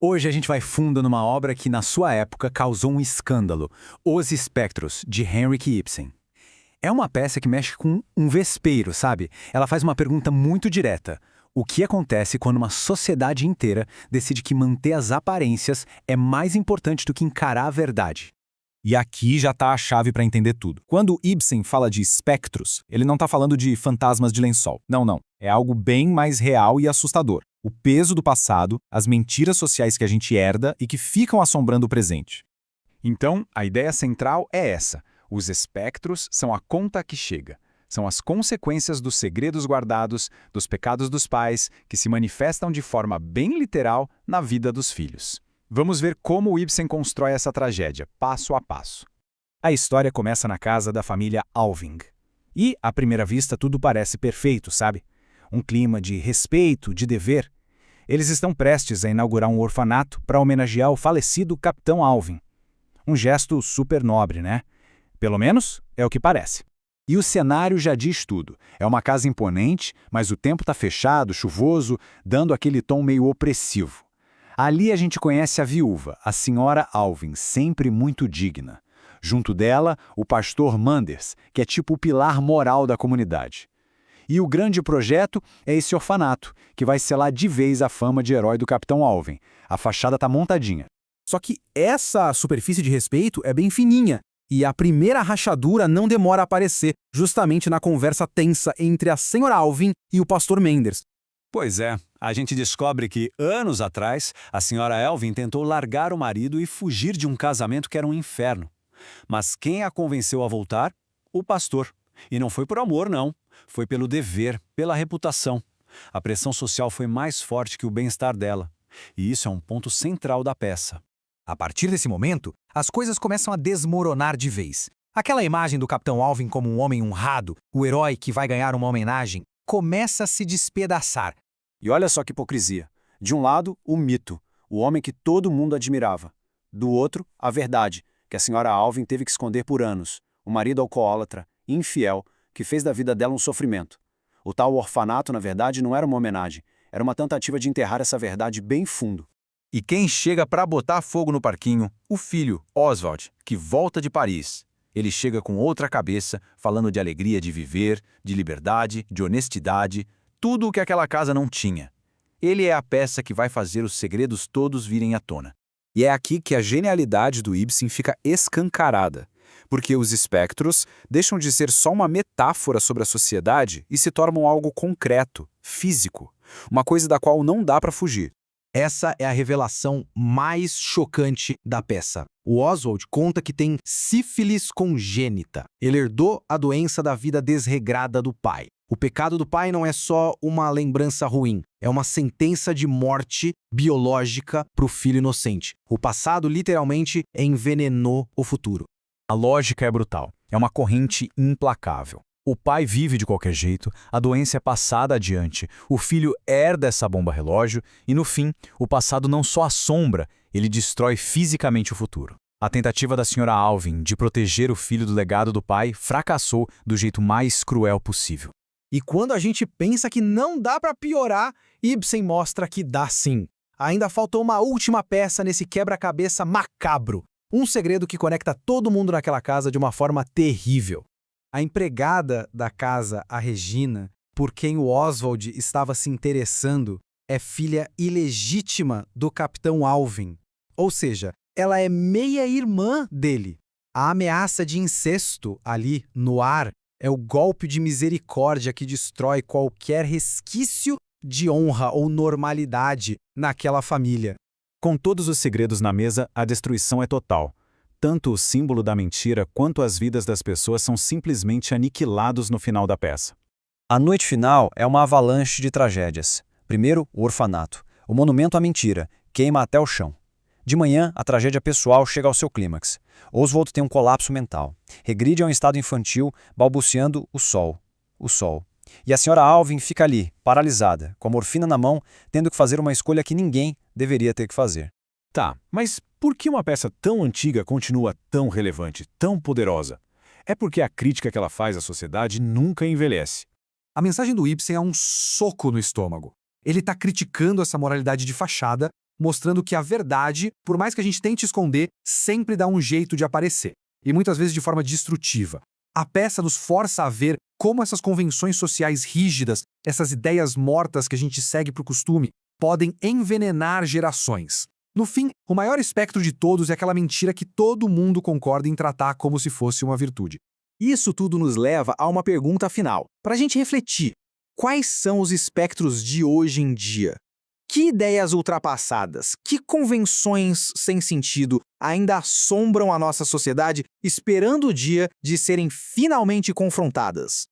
Hoje a gente vai fundo numa obra que, na sua época, causou um escândalo, Os Espectros, de Henrik Ibsen. É uma peça que mexe com um vespeiro, sabe? Ela faz uma pergunta muito direta. O que acontece quando uma sociedade inteira decide que manter as aparências é mais importante do que encarar a verdade? E aqui já está a chave para entender tudo. Quando Ibsen fala de espectros, ele não está falando de fantasmas de lençol. Não, não. É algo bem mais real e assustador. O peso do passado, as mentiras sociais que a gente herda e que ficam assombrando o presente. Então, a ideia central é essa. Os espectros são a conta que chega. São as consequências dos segredos guardados, dos pecados dos pais, que se manifestam de forma bem literal na vida dos filhos. Vamos ver como o Ibsen constrói essa tragédia, passo a passo. A história começa na casa da família Alving. E, à primeira vista, tudo parece perfeito, sabe? Um clima de respeito, de dever. Eles estão prestes a inaugurar um orfanato para homenagear o falecido Capitão Alvin. Um gesto super nobre, né? Pelo menos é o que parece. E o cenário já diz tudo. É uma casa imponente, mas o tempo está fechado, chuvoso, dando aquele tom meio opressivo. Ali a gente conhece a viúva, a senhora Alvin, sempre muito digna. Junto dela, o pastor Manders, que é tipo o pilar moral da comunidade. E o grande projeto é esse orfanato, que vai selar de vez a fama de herói do Capitão Alvin. A fachada está montadinha. Só que essa superfície de respeito é bem fininha, e a primeira rachadura não demora a aparecer, justamente na conversa tensa entre a senhora Alvin e o pastor Manders. Pois é, a gente descobre que, anos atrás, a senhora Elvin tentou largar o marido e fugir de um casamento que era um inferno. Mas quem a convenceu a voltar? O pastor. E não foi por amor, não. Foi pelo dever, pela reputação. A pressão social foi mais forte que o bem-estar dela. E isso é um ponto central da peça. A partir desse momento, as coisas começam a desmoronar de vez. Aquela imagem do Capitão Alvin como um homem honrado, o herói que vai ganhar uma homenagem, começa a se despedaçar. E olha só que hipocrisia. De um lado, o mito, o homem que todo mundo admirava. Do outro, a verdade, que a senhora Alvin teve que esconder por anos. O marido alcoólatra, infiel, que fez da vida dela um sofrimento. O tal orfanato, na verdade, não era uma homenagem. Era uma tentativa de enterrar essa verdade bem fundo. E quem chega para botar fogo no parquinho? O filho, Oswald, que volta de Paris. Ele chega com outra cabeça, falando de alegria de viver, de liberdade, de honestidade, tudo o que aquela casa não tinha. Ele é a peça que vai fazer os segredos todos virem à tona. E é aqui que a genialidade do Ibsen fica escancarada, porque os espectros deixam de ser só uma metáfora sobre a sociedade e se tornam algo concreto, físico, uma coisa da qual não dá para fugir. Essa é a revelação mais chocante da peça. O Oswald conta que tem sífilis congênita. Ele herdou a doença da vida desregrada do pai. O pecado do pai não é só uma lembrança ruim, é uma sentença de morte biológica para o filho inocente. O passado literalmente envenenou o futuro. A lógica é brutal. É uma corrente implacável. O pai vive de qualquer jeito, a doença é passada adiante, o filho herda essa bomba relógio e, no fim, o passado não só assombra, ele destrói fisicamente o futuro. A tentativa da senhora Alvin de proteger o filho do legado do pai fracassou do jeito mais cruel possível. E quando a gente pensa que não dá para piorar, Ibsen mostra que dá sim. Ainda faltou uma última peça nesse quebra-cabeça macabro. Um segredo que conecta todo mundo naquela casa de uma forma terrível. A empregada da casa, a Regina, por quem o Oswald estava se interessando, é filha ilegítima do Capitão Alvin. Ou seja, ela é meia-irmã dele. A ameaça de incesto ali, no ar, é o golpe de misericórdia que destrói qualquer resquício de honra ou normalidade naquela família. Com todos os segredos na mesa, a destruição é total. Tanto o símbolo da mentira quanto as vidas das pessoas são simplesmente aniquilados no final da peça. A noite final é uma avalanche de tragédias. Primeiro, o orfanato. O monumento à mentira queima até o chão. De manhã, a tragédia pessoal chega ao seu clímax. Oswald tem um colapso mental. Regride a um estado infantil, balbuciando o sol. O sol. E a senhora Alvin fica ali, paralisada, com a morfina na mão, tendo que fazer uma escolha que ninguém deveria ter que fazer. Tá, mas por que uma peça tão antiga continua tão relevante, tão poderosa? É porque a crítica que ela faz à sociedade nunca envelhece. A mensagem do Ibsen é um soco no estômago. Ele está criticando essa moralidade de fachada mostrando que a verdade, por mais que a gente tente esconder, sempre dá um jeito de aparecer, e muitas vezes de forma destrutiva. A peça nos força a ver como essas convenções sociais rígidas, essas ideias mortas que a gente segue por costume, podem envenenar gerações. No fim, o maior espectro de todos é aquela mentira que todo mundo concorda em tratar como se fosse uma virtude. Isso tudo nos leva a uma pergunta final, para a gente refletir. Quais são os espectros de hoje em dia? Que ideias ultrapassadas, que convenções sem sentido ainda assombram a nossa sociedade, esperando o dia de serem finalmente confrontadas?